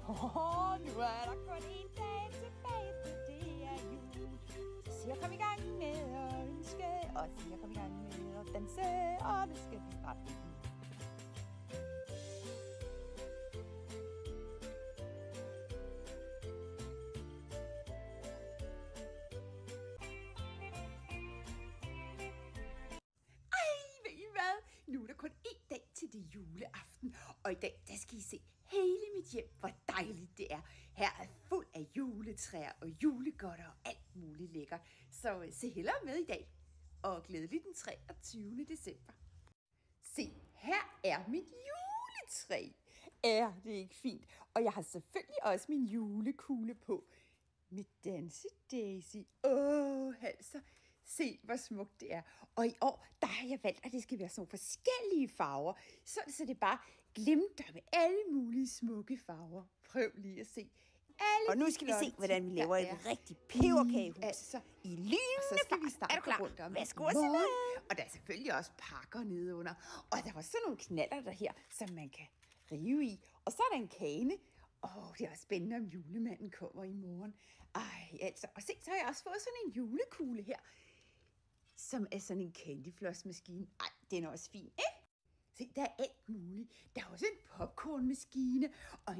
Nu er der kun en dag tilbage, til det er jul. Så se at komme i gang med at ønske, og se at komme i gang med at danse, og nu skal vi bare blive. Nu er der kun én dag til det juleaften, og i dag der skal I se hele mit hjem, hvor dejligt det er. Her er fuld af juletræer og julegodter og alt muligt lækkert. Så se hellere med i dag, og glædelig den 23. december. Se, her er mit juletræ. Er det ikke fint? Og jeg har selvfølgelig også min julekugle på med Danse Daisy. Altså. Se, hvor smukt det er. Og i år, der har jeg valgt, at det skal være sådan nogle forskellige farver. Sådan, så det bare glimter med alle mulige smukke farver. Prøv lige at se. Og nu skal vi se, hvordan vi laver et rigtig peberkagehus. Altså, i lynende så skal vi starte rundt om. Værsgo og og der er selvfølgelig også pakker nede under. Og der var sådan nogle knaller der her, som man kan rive i. Og så er der en kane. Det er også spændende, om julemanden kommer i morgen. Altså. Og se, så har jeg også fået sådan en julekugle her, som er sådan en candyfloss-maskine. Den er også fin, ikke? Se, der er alt muligt. Der er også en popcornmaskine, og